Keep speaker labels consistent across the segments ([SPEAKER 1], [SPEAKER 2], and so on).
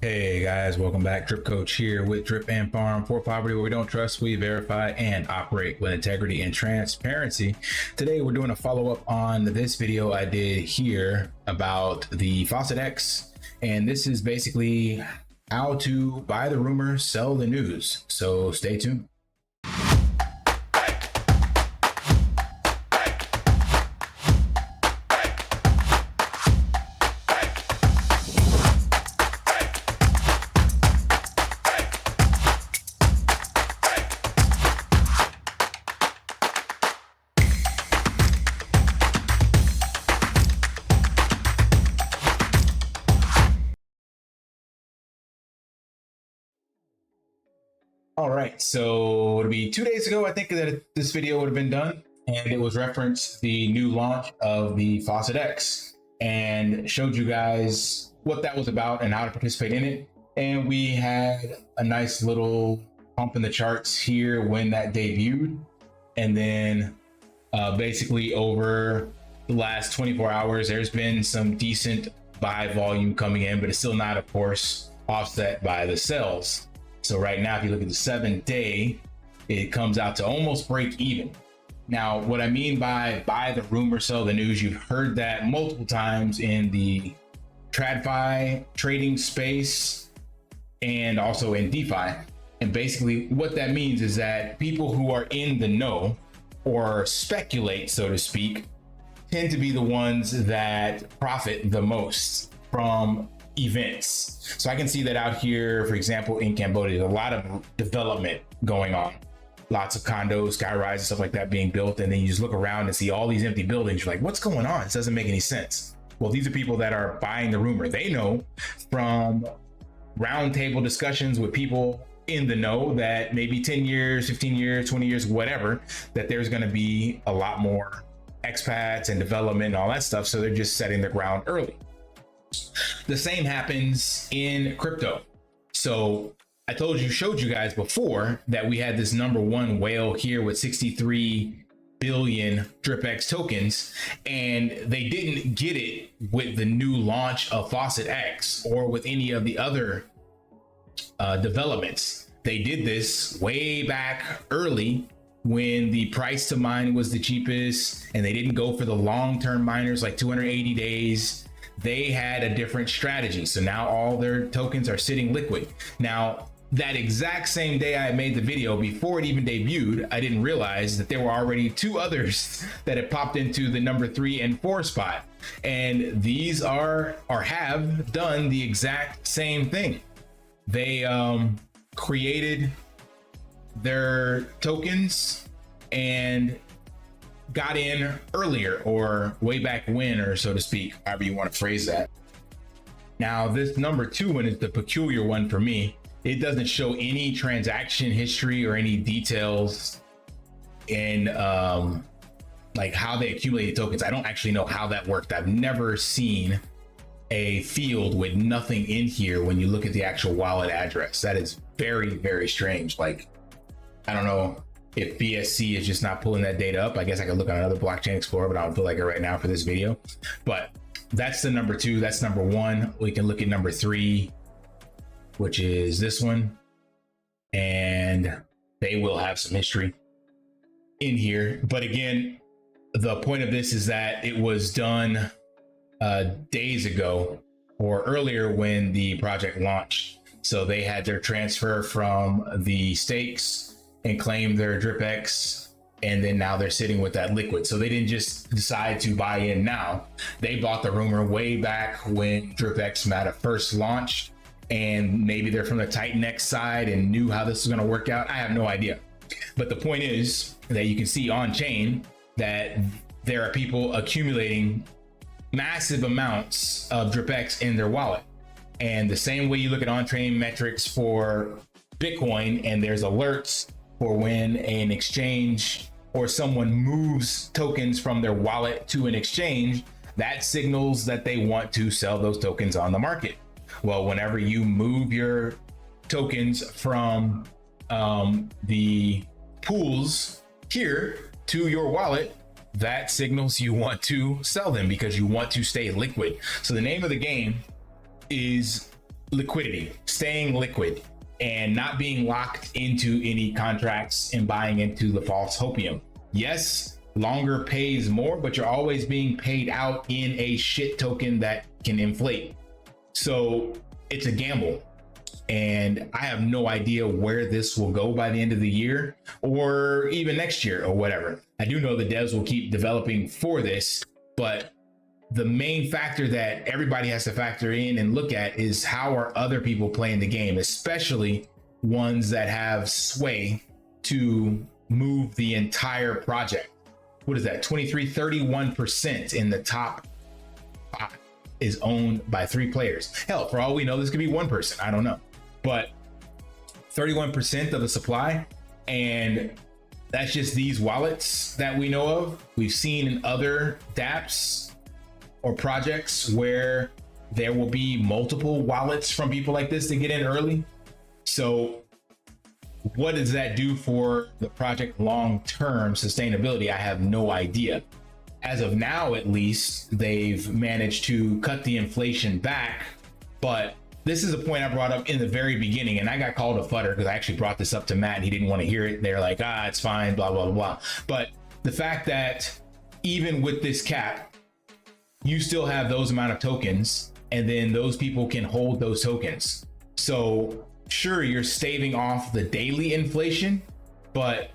[SPEAKER 1] Hey guys, welcome back. DripCoach here with Drip and Farm for poverty where we don't trust, we verify and operate with integrity and transparency. Today we're doing a follow-up on this video I did here about the Faucet X, and this is basically how to buy the rumor, sell the news. So stay tuned. All right, so it'll be 2 days ago, I think, that this video would have been done, and it was referenced the new launch of the Faucet X and showed you guys what that was about and how to participate in it. And we had a nice little pump in the charts here when that debuted. And then basically over the last 24 hours, there's been some decent buy volume coming in, but it's still not, of course, offset by the sells. So right now, if you look at the 7-day, it comes out to almost break even. Now, what I mean by buy the rumor, sell the news, you've heard that multiple times in the TradFi trading space and also in DeFi. And basically what that means is that people who are in the know or speculate, so to speak, tend to be the ones that profit the most from events. So I can see that out here, for example, in Cambodia, there's a lot of development going on, lots of condos, sky rises, stuff like that being built. And then you just look around and see all these empty buildings. You're like, what's going on? This doesn't make any sense. Well, these are people that are buying the rumor. They know from roundtable discussions with people in the know that maybe 10 years, 15 years, 20 years, whatever, that there's going to be a lot more expats and development and all that stuff. So they're just setting the ground early. The same happens in crypto. So I showed you guys before that we had this number one whale here with 63 billion DripX tokens, and they didn't get it with the new launch of Faucet X or with any of the other developments. They did this way back early when the price to mine was the cheapest, and they didn't go for the long-term miners like 280 days. They had a different strategy. So now all their tokens are sitting liquid. Now, that exact same day I made the video, before it even debuted, I didn't realize that there were already two others that had popped into the number 3 and 4 spot. And these are or have done the exact same thing. They created their tokens and got in earlier, or way back when, or so to speak, however you want to phrase that. Now, this number 2 one is the peculiar one for me. It doesn't show any transaction history or any details in like how they accumulated tokens. I don't actually know how that worked. I've never seen a field with nothing in here when you look at the actual wallet address. That is very, very strange. Like, I don't know if BSC is just not pulling that data up. I guess I could look on another blockchain explorer, but I don't feel like it right now for this video. But that's the number 2. That's number 1. We can look at number 3, which is this one. And they will have some history in here. But again, the point of this is that it was done days ago or earlier when the project launched. So they had their transfer from the stakes and claim their DripX, and then now they're sitting with that liquid. So they didn't just decide to buy in now. They bought the rumor way back when DripX might have first launched, and maybe they're from the Titan X side and knew how this was gonna work out. I have no idea. But the point is that you can see on chain that there are people accumulating massive amounts of DripX in their wallet. And the same way you look at on-chain metrics for Bitcoin, and there's alerts for when an exchange or someone moves tokens from their wallet to an exchange, that signals that they want to sell those tokens on the market. Well, whenever you move your tokens from the pools here to your wallet, that signals you want to sell them because you want to stay liquid. So the name of the game is liquidity, staying liquid, and not being locked into any contracts and buying into the false hopium. Yes, longer pays more, but you're always being paid out in a shit token that can inflate. So it's a gamble. And I have no idea where this will go by the end of the year or even next year or whatever. I do know the devs will keep developing for this, but the main factor that everybody has to factor in and look at is how are other people playing the game, especially ones that have sway to move the entire project. What is that? 31% in the top 5 is owned by 3 players. Hell, for all we know, this could be 1 person. I don't know. But 31% of the supply, and that's just these wallets that we know of. We've seen in other dApps or projects where there will be multiple wallets from people like this to get in early. So what does that do for the project long-term sustainability? I have no idea. As of now, at least, they've managed to cut the inflation back, but this is a point I brought up in the very beginning, and I got called a futter because I actually brought this up to Matt and he didn't want to hear it. They're like, it's fine, blah, blah, blah. But the fact that even with this cap, you still have those amount of tokens, and then those people can hold those tokens. So sure, you're staving off the daily inflation, but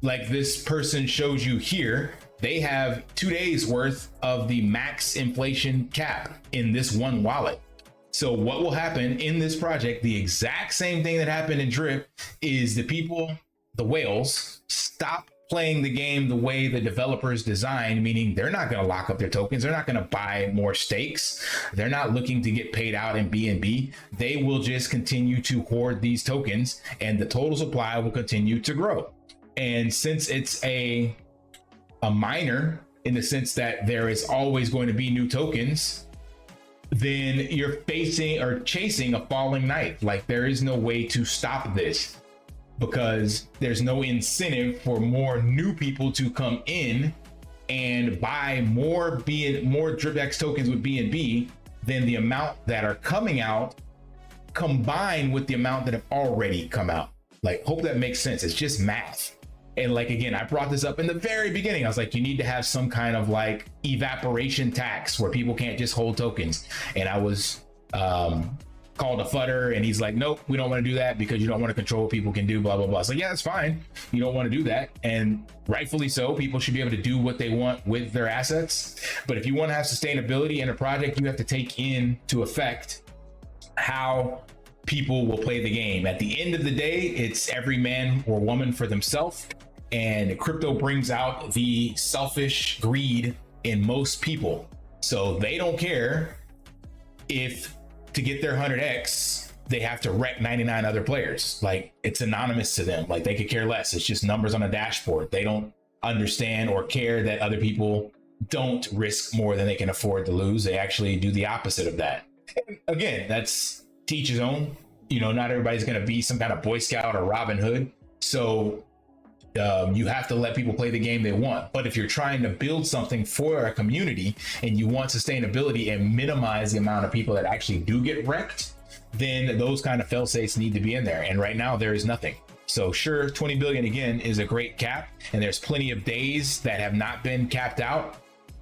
[SPEAKER 1] like this person shows you here, they have 2 days worth of the max inflation cap in this one wallet. So what will happen in this project, the exact same thing that happened in Drip, is the people, the whales, stop playing the game the way the developers designed, meaning they're not going to lock up their tokens. They're not going to buy more stakes. They're not looking to get paid out in BNB. They will just continue to hoard these tokens, and the total supply will continue to grow. And since it's a miner, in the sense that there is always going to be new tokens, then you're facing or chasing a falling knife. Like, there is no way to stop this because there's no incentive for more new people to come in and buy more DripX tokens with BNB than the amount that are coming out combined with the amount that have already come out. Like, hope that makes sense. It's just math. And like, again, I brought this up in the very beginning. I was like, you need to have some kind of like evaporation tax where people can't just hold tokens. And I was called a futter, and he's like, nope, we don't want to do that because you don't want to control what people can do, blah, blah, blah. So yeah, that's fine. You don't want to do that. And rightfully so, people should be able to do what they want with their assets. But if you want to have sustainability in a project, you have to take into effect how people will play the game. At the end of the day, it's every man or woman for themselves. And crypto brings out the selfish greed in most people. So they don't care if to get their 100x, they have to wreck 99 other players. Like, it's anonymous to them. Like, they could care less. It's just numbers on a dashboard. They don't understand or care that other people don't risk more than they can afford to lose. They actually do the opposite of that. And again, that's to each his own. You know, not everybody's going to be some kind of Boy Scout or Robin Hood. So you have to let people play the game they want. But if you're trying to build something for a community and you want sustainability and minimize the amount of people that actually do get wrecked, then those kind of fail safes need to be in there. And right now there is nothing. So sure, 20 billion again is a great cap, and there's plenty of days that have not been capped out.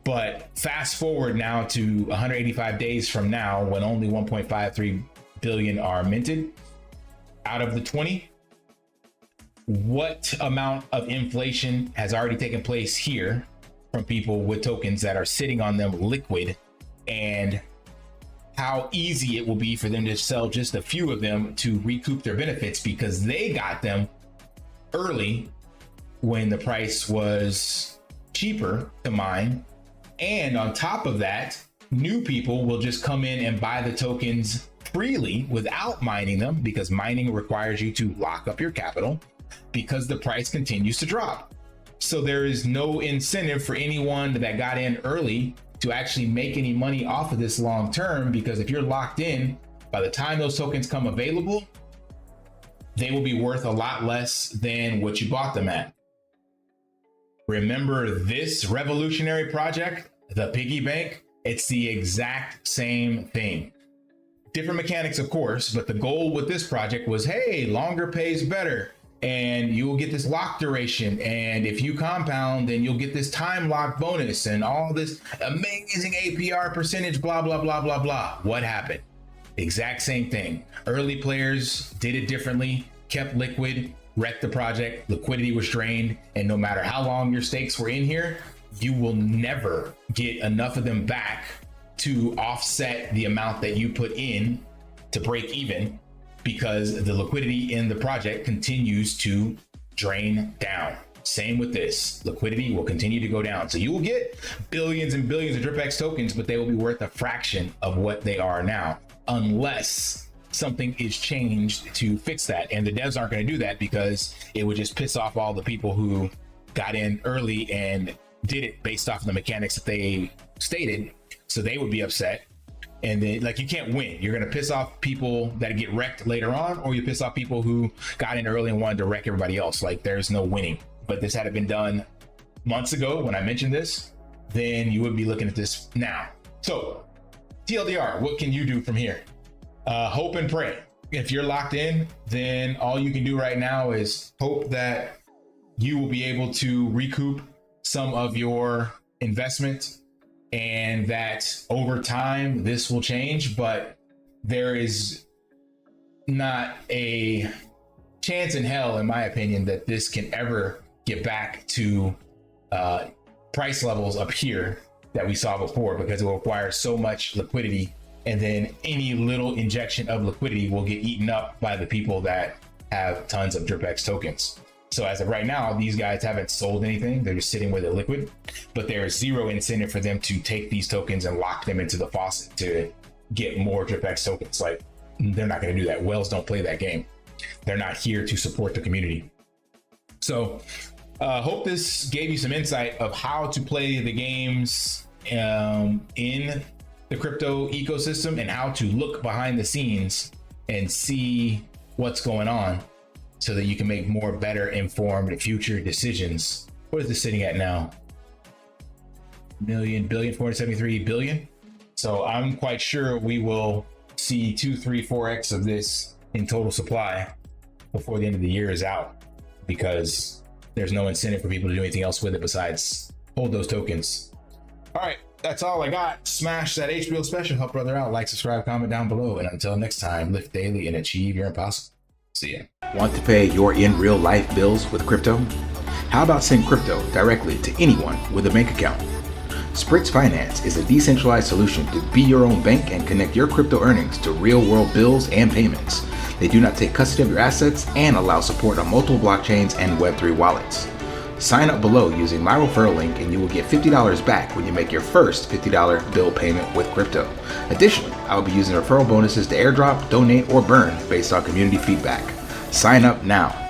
[SPEAKER 1] But fast forward now to 185 days from now, when only 1.53 billion are minted out of the 20. What amount of inflation has already taken place here from people with tokens that are sitting on them liquid, and how easy it will be for them to sell just a few of them to recoup their benefits because they got them early when the price was cheaper to mine. And on top of that, new people will just come in and buy the tokens freely without mining them, because mining requires you to lock up your capital because the price continues to drop. So there is no incentive for anyone that got in early to actually make any money off of this long term, because if you're locked in, by the time those tokens come available, they will be worth a lot less than what you bought them at. Remember this revolutionary project, the piggy bank? It's the exact same thing. Different mechanics, of course, but the goal with this project was, hey, longer pays better. And you will get this lock duration. And if you compound, then you'll get this time lock bonus and all this amazing APR percentage, blah, blah, blah, blah, blah. What happened? Exact same thing. Early players did it differently, kept liquid, wrecked the project, liquidity was drained. And no matter how long your stakes were in here, you will never get enough of them back to offset the amount that you put in to break even, because the liquidity in the project continues to drain down. Same with this. Liquidity will continue to go down. So you will get billions and billions of DripX tokens, but they will be worth a fraction of what they are now, unless something is changed to fix that. And the devs aren't going to do that, because it would just piss off all the people who got in early and did it based off of the mechanics that they stated. So they would be upset. And then, like, you can't win. You're going to piss off people that get wrecked later on, or you piss off people who got in early and wanted to wreck everybody else. Like, there's no winning. But this had been done months ago when I mentioned this, then you would be looking at this now. So TLDR, what can you do from here? Hope and pray. If you're locked in, then all you can do right now is hope that you will be able to recoup some of your investment, and that over time this will change. But there is not a chance in hell, in my opinion, that this can ever get back to price levels up here that we saw before, because it will require so much liquidity, and then any little injection of liquidity will get eaten up by the people that have tons of DripX tokens. So as of right now, these guys haven't sold anything. They're just sitting with it liquid, but there is zero incentive for them to take these tokens and lock them into the faucet to get more DripX tokens. Like, they're not going to do that. Whales don't play that game. They're not here to support the community. So hope this gave you some insight of how to play the games in the crypto ecosystem, and how to look behind the scenes and see what's going on, so that you can make more better informed future decisions. What is this sitting at now? Billion, 473 billion. So I'm quite sure we will see 2, 3, 4x of this in total supply before the end of the year is out, because there's no incentive for people to do anything else with it besides hold those tokens. All right, that's all I got. Smash that HBO special, help brother out, like, subscribe, comment down below, and until next time, lift daily and achieve your impossible. See ya. Want to pay your in real life bills with crypto? How about send crypto directly to anyone with a bank account? Spritz Finance is a decentralized solution to be your own bank and connect your crypto earnings to real world bills and payments. They do not take custody of your assets and allow support on multiple blockchains and Web3 wallets. Sign up below using my referral link and you will get $50 back when you make your first $50 bill payment with crypto. Additionally, I will be using referral bonuses to airdrop, donate, or burn based on community feedback. Sign up now.